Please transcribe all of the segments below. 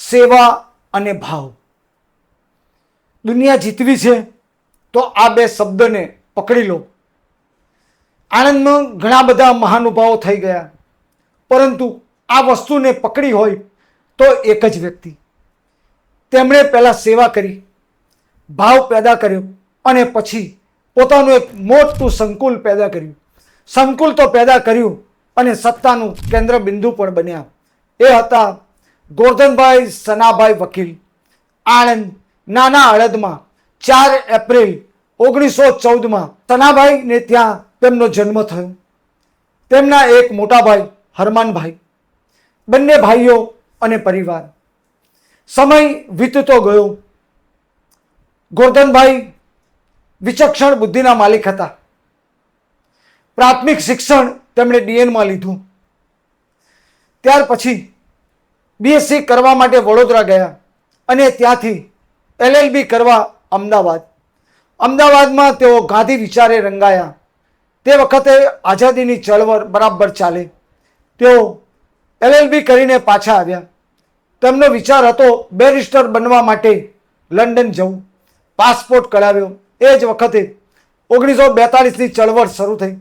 સેવા અને ભાવ. દુનિયા જીતવી છે તો આ બે શબ્દને પકડી લો. આણંદમાં ઘણા બધા મહાનુભાવો થઈ ગયા, પરંતુ આ વસ્તુને પકડી હોય તો એક જ વ્યક્તિ. તેમણે પહેલા સેવા કરી, ભાવ પેદા કર્યો અને પછી પોતાનું એક મોટું સંકુલ પેદા કર્યું. સંકુલ તો પેદા કર્યું અને સત્તાનું કેન્દ્ર બિંદુ પણ બન્યા. એ હતા ગોરધનભાઈ સનાભાઈ વકીલ. આણંદ નાના હળદમાં 4 એપ્રિલ 1914 સનાભાઈને ત્યાં તેમનો જન્મ થયો. તેમના એક મોટા ભાઈ હરમાનભાઈ, બંને ભાઈઓ અને પરિવાર. સમય વીતતો ગયો. ગોરધનભાઈ વિચક્ષણ બુદ્ધિના માલિક હતા. પ્રાથમિક શિક્ષણ તેમણે ડીએનમાં લીધું. ત્યાર પછી બીએસસી કરવા માટે વડોદરા ગયા અને ત્યાંથી એલએલબી કરવા અમદાવાદમાં તેઓ ગાંધી વિચારે રંગાયા. તે વખતે આઝાદીની ચળવળ બરાબર ચાલે. તેઓ એલએલબી કરીને પાછા આવ્યા. તેમનો વિચાર હતો બેરિસ્ટર બનવા માટે લંડન જવું. પાસપોર્ટ કઢાવ્યો. એ જ વખતે 1942ની ચળવળ શરૂ થઈ.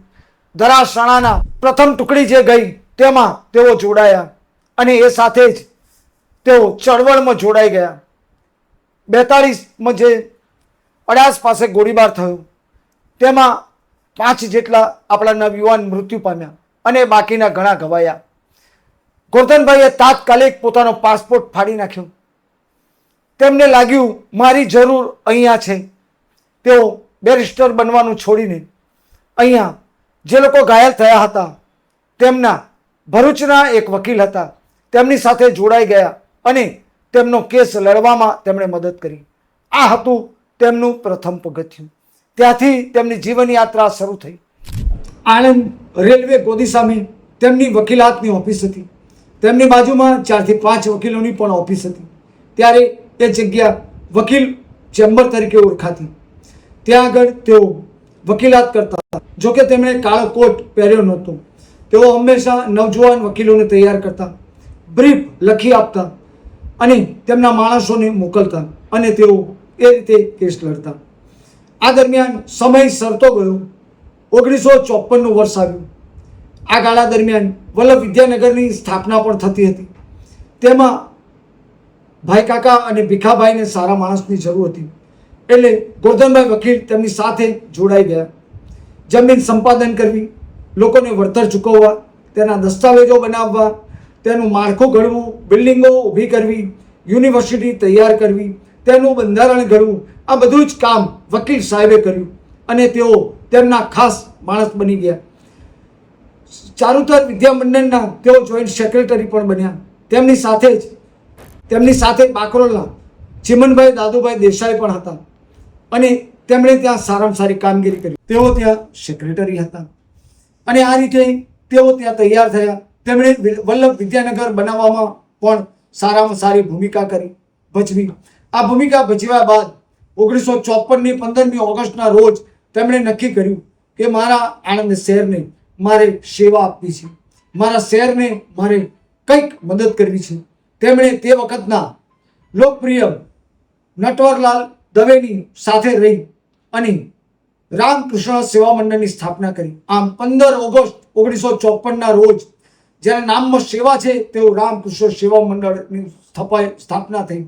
ધરાસણાના પ્રથમ ટુકડી જે ગઈ તેમાં તેઓ જોડાયા અને એ સાથે જ તેઓ ચળવળમાં જોડાઈ ગયા. 42માં જે અડાસ પાસે ગોળીબાર થયો તેમાં 5 જેટલા આપણા નવયુવાન મૃત્યુ પામ્યા અને બાકીના ઘણા ઘવાયા. ગોરધનભાઈએ તાત્કાલિક પોતાનો પાસપોર્ટ ફાડી નાખ્યો. તેમને લાગ્યું મારી જરૂર અહીંયા છે. તેઓ બેરિસ્ટર બનવાનું છોડીને અહીંયા જે લોકો ઘાયલ થયા હતા તેમના ભરૂચના એક વકીલ હતા તેમની સાથે જોડાઈ ગયા અને તેમનો કેસ લડવામાં તેમણે મદદ કરી. આ હતું તેમનું પ્રથમ પગથિયું. ત્યાંથી તેમની જીવન યાત્રા શરૂ થઈ. આણંદ રેલવે ગોદી સામે તેમની વકીલાતની ઓફિસ હતી. તેમની બાજુમાં 4 થી 5 વકીલોની પણ ઓફિસ હતી. ત્યારે એ જગ્યા વકીલ ચેમ્બર તરીકે ઓળખાતી. ત્યાં આગળ તેઓ વકીલાત કરતા હતા. જોકે તેમણે કાળો કોટ પહેર્યો નહોતો. તેઓ હંમેશા નવજુવાન વકીલોને તૈયાર કરતા, બ્રીફ લખી આપતા અને તેમના માણસોને મોકલતા અને તેઓ એ રીતે કેસ લડતા. આ દરમિયાન સમય સરતો ગયો. 1954નું વર્ષ આવ્યું. આ ગાળા દરમિયાન વલ્લભ વિદ્યાનગરની સ્થાપના પણ થતી હતી. તેમાં ભાઈ કાકા અને ભીખાભાઈને સારા માણસની જરૂર હતી એટલે ગોરધનભાઈ વકીલ તેમની સાથે જોડાઈ ગયા. જમીન સંપાદન કરવી, લોકોને વળતર ચૂકવવા, તેના દસ્તાવેજો બનાવવા, તેનું માળખું ઘડવું, બિલ્ડિંગો ઊભી કરવી, યુનિવર્સિટી તૈયાર કરવી, તેનું બંધારણ ઘડવું, આ બધું જ કામ વકીલ સાહેબે કર્યું અને તેઓ તેમના ખાસ માણસ બની ગયા. ચારુતર વિદ્યામંડળના તેઓ જોઈન્ટ સેક્રેટરી પણ બન્યા. તેમની સાથે બાકરોલના ચિમનભાઈ દાદુભાઈ દેસાઈ પણ હતા અને તેમણે ત્યાં સારામાં સારી કામગીરી કરી. તેઓ ત્યાં સેક્રેટરી હતા અને આ રીતે તેઓ ત્યાં તૈયાર થયા. તેમણે વલ્લભ વિદ્યાનગર બનાવવામાં પણ સારામાં સારી ભૂમિકા ભજવી. આ ભૂમિકા ભજવ્યા બાદ 1954ની 15મી ઓગસ્ટના રોજ તેમણે નક્કી કર્યું કે મારા આણંદ શહેરને મારે સેવા આપવી છે, મારા શહેરને મારે કંઈક મદદ કરવી છે. તેમણે તે વખતના લોકપ્રિય નટવરલાલ દવેની સાથે રહી અને રામકૃષ્ણ સેવા મંડળની સ્થાપના કરી. આમ 15 ઓગસ્ટ 1954ના રોજ જ્યારે નામમાં સેવા છે તેવું રામકૃષ્ણ સેવા મંડળની સ્થાપના થઈ.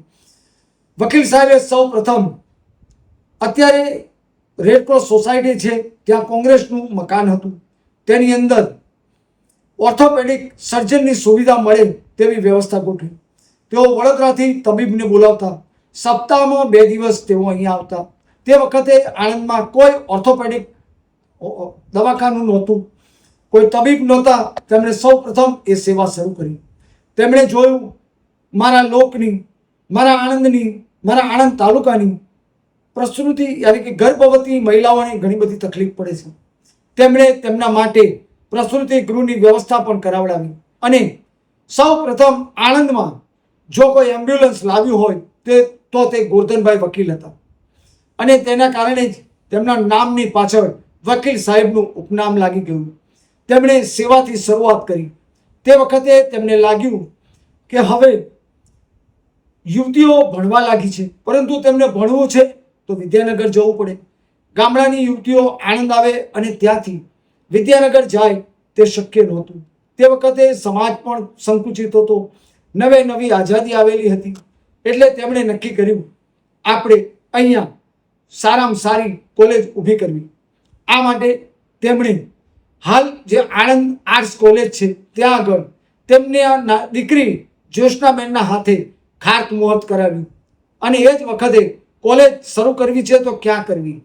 વકીલ સાહેબે સૌ પ્રથમ અત્યારે રેડક્રોસ સોસાયટી છે ત્યાં કોંગ્રેસનું મકાન હતું, તેની અંદર ઓર્થોપેડિક સર્જનની સુવિધા મળે તેવી વ્યવસ્થા ગોઠવી. તેઓ વડોદરાથી તબીબને બોલાવતા. સપ્તાહમાં 2 દિવસ તેઓ અહીંયા આવતા. તે વખતે આણંદમાં કોઈ ઓર્થોપેડિક દવાખાનું નહોતું, કોઈ તબીબ નહોતા. તેમણે સૌ પ્રથમ એ સેવા શરૂ કરી. તેમણે જોયું મારા લોકની, મારા આણંદની, મારા આણંદ તાલુકાની પ્રસૂતિ યાની કે ગર્ભવતી મહિલાઓને ઘણી બધી તકલીફ પડે છે. તેમણે તેમના માટે પ્રસૂતિ ગૃહની વ્યવસ્થા પણ કરાવડાવી અને સૌ પ્રથમ આણંદમાં જો કોઈ એમ્બ્યુલન્સ લાવ્યું હોય તો તે ગોરધનભાઈ વકીલ હતા અને તેના કારણે જ તેમના નામની પાછળ વકીલ સાહેબનું ઉપનામ લાગી ગયું. તેમણે સેવાથી શરૂઆત કરી. તે વખતે તેમને લાગ્યું કે હવે યુવતીઓ ભણવા લાગી છે, પરંતુ તેમને ભણવું છે તો વિદ્યાનગર જવું પડે. ગામડાની યુવતીઓ આણંદ આવે અને ત્યાંથી વિદ્યાનગર જાય તે શક્ય નહોતું. તે વખતે સમાજ પણ સંકુચિત હતો, નવે નવી આઝાદી આવેલી હતી. એટલે તેમણે નક્કી કર્યું આપણે અહીંયા સારામાં સારી કોલેજ ઊભી કરવી. આ માટે તેમણે હાલ જે આણંદ આર્ટ્સ કોલેજ છે ત્યાં આગળ તેમને દીકરી જ્યોત્સનાબેનના હાથે ખાત મુહૂર્ત કરાવ્યું. અને એ જ વખતે કોલેજ શરૂ કરવી છે તો ક્યાં કરવી.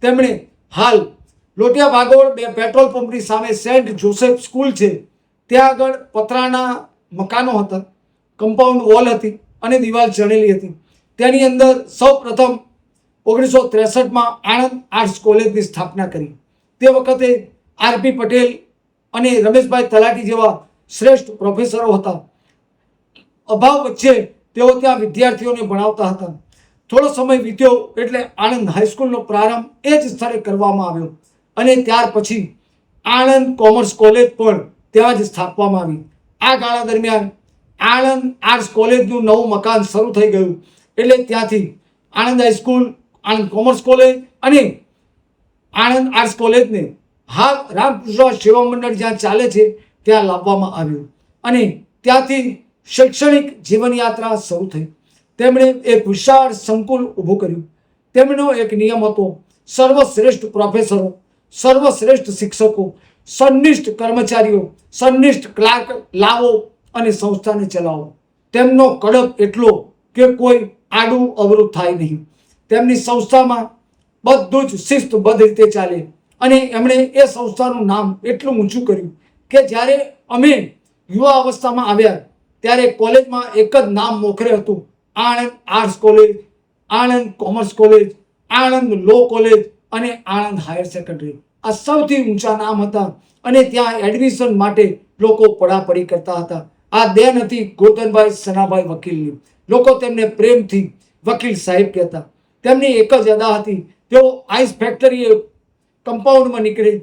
તેમણે હાલ લોટિયા ભાગોળ પેટ્રોલ પંપની સામે સેન્ટ જોસેફ સ્કૂલ છે ત્યાં આગળ પતરાના મકાનો હતા, કમ્પાઉન્ડ વોલ હતી અને દિવાલ ચણેલી હતી. તેની અંદર સૌ પ્રથમ 1963માં આણંદ આર્ટ્સ કોલેજની સ્થાપના કરી. તે વખતે આરપી પટેલ અને રમેશભાઈ તલાટી જેવા શ્રેષ્ઠ પ્રોફેસરો હતા. અભાવ વચ્ચે તેઓ ત્યાં વિદ્યાર્થીઓને ભણાવતા હતા. થોડો સમય વીત્યો એટલે આણંદ હાઈસ્કૂલનો પ્રારંભ એ જ સ્થળે કરવામાં આવ્યો અને ત્યાર પછી આણંદ કોમર્સ કોલેજ પણ ત્યાં જ સ્થાપવામાં આવી. આ ગાળા દરમિયાન આણંદ આર્ટ્સ કોલેજનું નવું મકાન શરૂ થઈ ગયું એટલે ત્યાંથી Anand high school, Anand commerce college અને આણંદ આર્ટ્સ કોલેજને હાલ રામકૃષ્ણ સેવા મંડળ જ્યાં ચાલે છે ત્યાં લાવવામાં આવ્યું અને ત્યાંથી શૈક્ષણિક જીવનયાત્રા શરૂ થઈ. તેમણે એક વિશાળ સંકુલ ઊભું કર્યું. તેમનો એક નિયમ હતો, સર્વશ્રેષ્ઠ પ્રોફેસરો, સર્વશ્રેષ્ઠ શિક્ષકો, સંનિષ્ઠ કર્મચારીઓ, સંનિષ્ઠ ક્લાર્ક લાવો અને સંસ્થાને ચલાવો. તેમનો કડક એટલો કે કોઈ આડું અવરું થાય નહીં. તેમની સંસ્થામાં બધું જ શિસ્તબદ્ધ રીતે ચાલે અને એમણે એ સંસ્થાનું નામ એટલું ઊંચું કર્યું કે જ્યારે અમે યુવા અવસ્થામાં આવ્યા ત્યારે કોલેજમાં એક જ નામ મોખરે હતું, Anand arts college, Anand commerce college, Anand law college અને આણંદ હાયર સેકન્ડરી. આ સૌથી ઊંચા નામ હતા અને ત્યાં એડમિશન માટે લોકો પડાપડી કરતા હતા. આ દેન હતી ગોરધનભાઈ સનાભાઈ વકીલની. લોકો તેમને પ્રેમથી વકીલ સાહેબ કહેતા. તેમની એક જ અદા હતી, તેઓ આઈસ ફેક્ટરીએ કમ્પાઉન્ડમાં નીકળે,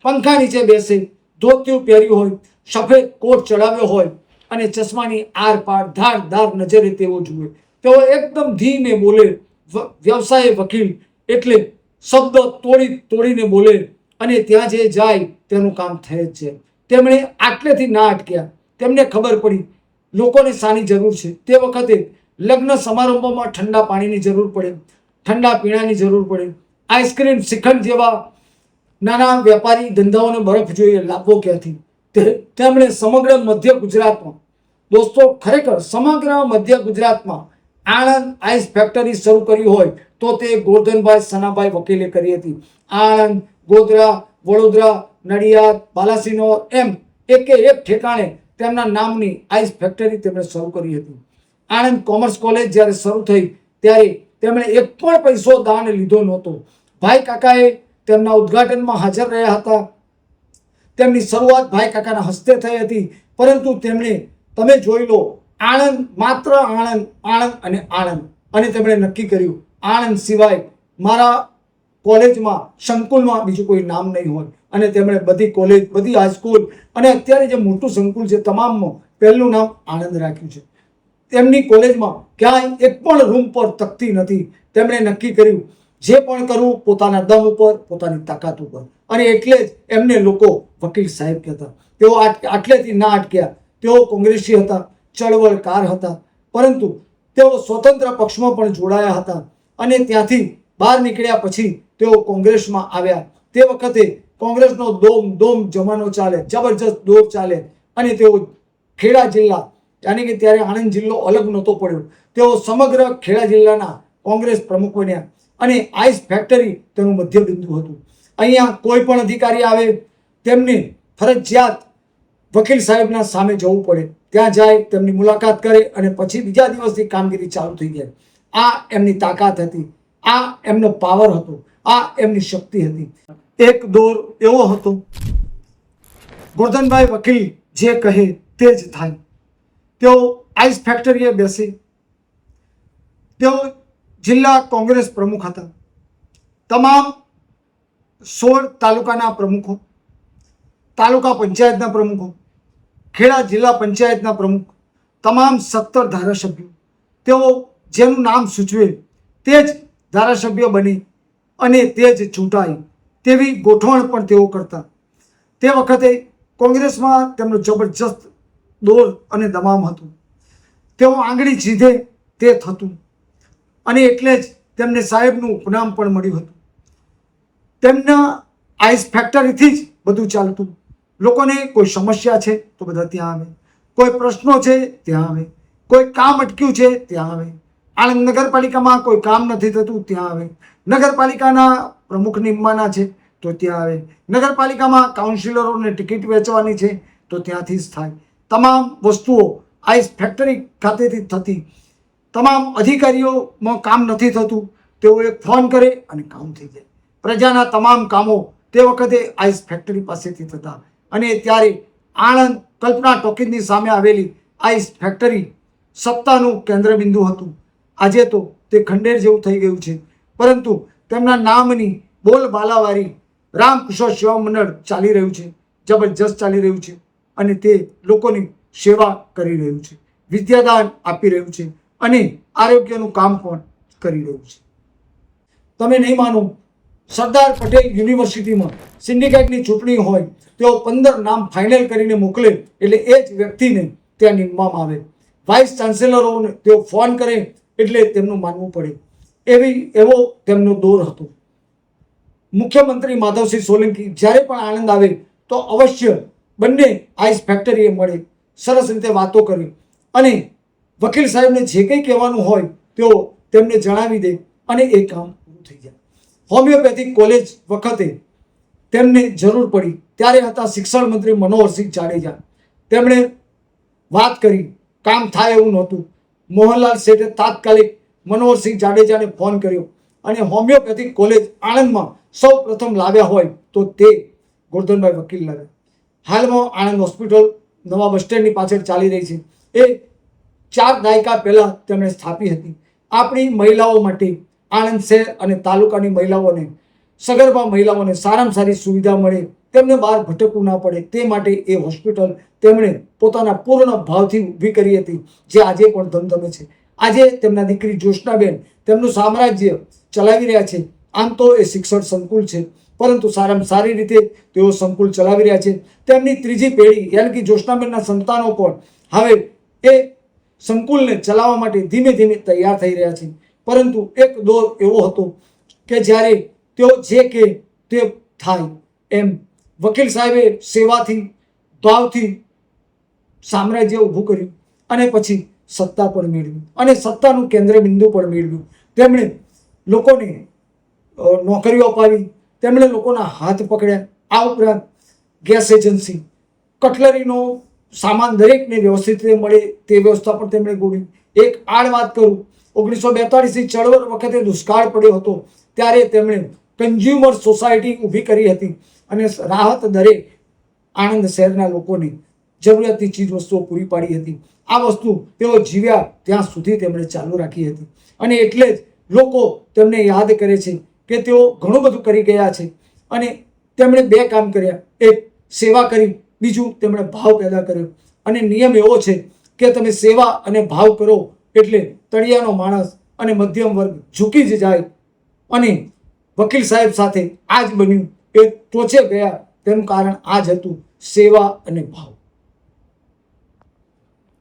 પંખા નીચે બેસે, ધોતિયું પહેર્યું હોય, સફેદ કોટ ચડાવ્યો હોય અને ચશ્માની આર પાર ધારદાર નજરે તેઓ જુએ. તેઓ એકદમ ધીમે બોલે. વ્યવસાય વકીલ એટલે શબ્દ તોડીને બોલે અને ત્યાં જે જાય તેનું કામ થઈ જ છે. તેમણે આટલેથી ના અટક્યા. તેમને ખબર પડી લોકોને શાની જરૂર છે. તે વખતે લગ્ન સમારંભોમાં ઠંડા પાણીની જરૂર પડે, ઠંડા પીણાની જરૂર પડે, આઈસ્ક્રીમ, શ્રીખંડ જેવા નાના વેપારી ધંધાઓને બરફ જોઈએ, લાવવો ક્યાંથી. તેમણે સમગ્ર મધ્ય ગુજરાતમાં, દોસ્તો ખરેખર સમગ્ર મધ્ય ગુજરાતમાં આણંદ આઈસ ફેક્ટરી શરૂ કરી હોય તો તે ગોરધનભાઈ સનાભાઈ વકીલે કરી હતી. આણંદ, ગોધરા, વડોદરા, નડિયાદ, બાલાસિનોર એમ એકે એક ઠેકાણે તેમના નામની આઈસ ફેક્ટરી તેમણે શરૂ કરી હતી. આણંદ કોમર્સ કોલેજ જ્યારે શરૂ થઈ ત્યારે તેમણે એક પણ પૈસો દાન લીધો નહોતો. ભાઈ કાકાએ તેમના ઉદ્ઘાટનમાં હાજર રહ્યા હતા. તેમની શરૂઆત ભાઈ કાકાના હસ્તે થઈ હતી, પરંતુ તેમણે, તમે જોઈ લો, આણંદ, માત્ર આણંદ, આણંદ અને આણંદ. અને તેમણે નક્કી કર્યું આણંદ સિવાય મારા કોલેજમાં, સંકુલમાં બીજું કોઈ નામ નહીં હોય. અને તેમણે બધી કોલેજ, બધી હાઈસ્કૂલ અને અત્યારે જે મોટું સંકુલ છે તમામમાં પહેલું નામ આણંદ રાખ્યું છે. તેમની કોલેજમાં ક્યાંય એક પણ રૂમ પર તકતી નથી. તેમણે નક્કી કર્યું જે પણ કરવું પોતાના દમ ઉપર, પોતાની તાકાત ઉપર. અને એટલે જ એમને લોકો વકીલ સાહેબ કહેતા. તેઓ આટલેથી ના અટક્યા. તેઓ કોંગ્રેસી હતા, ચળવળકાર હતા, પરંતુ તેઓ સ્વતંત્ર પક્ષમાં પણ જોડાયા હતા. અને ત્યાંથી બહાર નીકળ્યા પછી તેઓ કોંગ્રેસમાં આવ્યા. તે વખતે કોંગ્રેસનો દોમ જમાનો ચાલે, જબરજસ્ત દોર ચાલે અને તેઓ ખેડા જિલ્લા, યાની કે ત્યારે આણંદ જિલ્લો અલગ નહોતો પડ્યો, તેઓ સમગ્ર ખેડા જિલ્લાના કોંગ્રેસ પ્રમુખ બન્યા અને આઈસ ફેક્ટરી તેનું મધ્ય બિંદુ હતું. અહીંયા કોઈ પણ અધિકારી આવે તેમને ફરજિયાત વકીલ સાહેબના સામે જવું પડે. ત્યાં જાય, તેમની મુલાકાત કરે અને પછી બીજા દિવસથી કામગીરી ચાલુ થઈ જાય. આ એમની તાકાત હતી, આ એમનો પાવર હતો, આ એમની શક્તિ હતી. એક દોર એવો હતો, ગોરધનભાઈ વકીલ જે કહે તે જ થાય. તેઓ આઈસ ફેક્ટરીએ બેસે. તેઓ જિલ્લા કોંગ્રેસ પ્રમુખ હતા. તમામ 16 તાલુકાના પ્રમુખો, તાલુકા પંચાયતના પ્રમુખો, ખેડા જિલ્લા પંચાયતના પ્રમુખ, તમામ 17 ધારાસભ્યો તેઓ જેનું નામ સૂચવે તે જ ધારાસભ્ય બની અને તે જ ચૂંટાય તેવી ગોઠવણ પણ તેઓ કરતા. તે વખતે કોંગ્રેસમાં તેમનું જબરજસ્ત દોર અને દમામ હતું. તેઓ આંગળી ચીધે તે થતું અને એટલે જ તેમને સાહેબનું ઉપનામ પણ મળ્યું હતું. તેમના આઈસ ફેક્ટરીથી જ બધું ચાલતું. લોકોને કોઈ સમસ્યા છે તો બધા ત્યાં આવે, કોઈ પ્રશ્નો છે ત્યાં આવે, કોઈ કામ અટક્યું છે ત્યાં આવે, આણંદ નગરપાલિકામાં કોઈ કામ નથી થતું ત્યાં આવે, નગરપાલિકાના પ્રમુખ નિમવાના છે તો ત્યાં આવે, નગરપાલિકામાં કાઉન્સિલરોને ટિકિટ વેચવાની છે તો ત્યાંથી જ થાય. તમામ વસ્તુઓ આઈસ ફેક્ટરી ખાતેથી થતી. તમામ અધિકારીઓમાં કામ નથી થતું, તેઓ એક ફોન કરે અને કામ થઈ જાય. પ્રજાના તમામ કામો તે વખતે આઈસ ફેક્ટરી પાસેથી થતા અને ત્યારે આણંદ કલ્પના ટોકીઝની સામે આવેલી આઈસ ફેક્ટરી સત્તાનું કેન્દ્રબિંદુ હતું. આજે તો તે ખંડેર જેવું થઈ ગયું છે, પરંતુ તેમના નામની બોલબાલાવાળી રામકુશળ સેવા મંડળ ચાલી રહ્યું છે, જબરજસ્ત ચાલી રહ્યું છે અને તે લોકોની સેવા કરી રહ્યું છે, વિદ્યાદાન આપી રહ્યું છે અને આરોગ્યનું કામ પણ કરી રહ્યું છે. તમે નહીં માનો, સરદાર પટેલ યુનિવર્સિટીમાં સિન્ડિકેટની ચૂંટણી હોય તેઓ 15 નામ ફાઇનલ કરીને મોકલે એટલે એ જ વ્યક્તિને ત્યાં નીમવામાં આવે. વાઇસ ચાન્સેલરોને તેઓ ફોન કરે એટલે તેમનું માનવું પડે. એવો તેમનો દોર હતો. મુખ્યમંત્રી માધવસિંહ સોલંકી જ્યારે પણ આણંદ આવે તો અવશ્ય બંને આઈસ ફેક્ટરીએ મળે, સરસ રીતે વાતો કરે અને વકીલ સાહેબને જે કંઈ કહેવાનું હોય તેઓ તેમને જણાવી દે અને એ કામ પૂરું થઈ જાય. હોમિયોપેથિક કોલેજ વખતે તેમને જરૂર પડી ત્યારે હતા શિક્ષણ મંત્રી મનોહરસિંહ જાડેજા. તેમણે વાત કરી, કામ થાય એવું નહોતું. મોહનલાલ શેઠે તાત્કાલિક મનોહરસિંહ જાડેજાને ફોન કર્યો અને હોમિયોપેથિક કોલેજ આણંદમાં સૌ પ્રથમ લાવ્યા હોય તો તે ગોરધનભાઈ વકીલ લાવ્યા. હાલમાં આણંદ હોસ્પિટલ નવા બસ સ્ટેન્ડની પાછળ ચાલી રહી છે. એ 4 દાયકા પહેલાં તેમણે સ્થાપી હતી. આપણી મહિલાઓ માટે, આણંદ શહેર અને તાલુકાની મહિલાઓને, સગર્ભા મહિલાઓને સારામાં સારી સુવિધા મળે, તેમને બહાર ભટકવું ના પડે તે માટે એ હોસ્પિટલ તેમણે પોતાના પૂર્ણ ભાવથી ઊભી કરી હતી, જે આજે પણ ધમધમે છે. આજે તેમના દીકરી જ્યોત્સનાબેન તેમનું સામ્રાજ્ય ચલાવી રહ્યા છે. આમ તો એ શિક્ષણ સંકુલ છે, પરંતુ સારામાં સારી રીતે તેઓ સંકુલ ચલાવી રહ્યા છે. તેમની ત્રીજી પેઢી યાની કે જ્યોત્સનાબેનના સંતાનો પણ હવે એ સંકુલને ચલાવવા માટે ધીમે ધીમે તૈયાર થઈ રહ્યા છે. પરંતુ એક દોર એવો હતો કે જ્યારે તેઓ જે કે તે થાય એમ વકીલ સાહેબે સેવાથી, ભાવથી સામ્રાજ્ય ઊભું કર્યું અને પછી સત્તા પણ મેળવી અને સત્તાનું કેન્દ્ર બિંદુ પણ મેળવ્યું. તેમણે લોકોને નોકરીઓ અપાવી, તેમણે લોકોના હાથ પકડ્યા. આ ઉપરાંત ગેસ એજન્સી, કટલરીનો સામાન દરેકને વ્યવસ્થિત રીતે મળે તે વ્યવસ્થા પણ તેમણે ગોળી. એક આડ વાત કરું, 1942ની ચળવળ વખતે દુષ્કાળ પડ્યો હતો ત્યારે તેમણે કન્ઝ્યુમર સોસાયટી ઊભી કરી હતી અને રાહત દરે આણંદ શહેરના લોકોને જરૂરિયાતની ચીજ વસ્તુઓ પૂરી પાડી હતી. આ વસ્તુ તેઓ જીવ્યા ત્યાં સુધી તેમણે ચાલુ રાખી હતી અને એટલે જ લોકો તેમને યાદ કરે છે કે તેઓ ઘણું બધું કરી ગયા છે અને તેમણે 2 કામ કર્યા. એક સેવા કરી, બીજું તેમણે ભાવ પેદા કર્યો. અને નિયમ એવો છે કે તમે સેવા અને ભાવ કરો એટલે તળિયાનો માણસ અને મધ્યમ વર્ગ ઝૂકી જ જાય. અને વકીલ સાહેબ સાથે આ જ બન્યું. એ ટોચે ગયા તેનું કારણ આ જ હતું, સેવા અને ભાવ.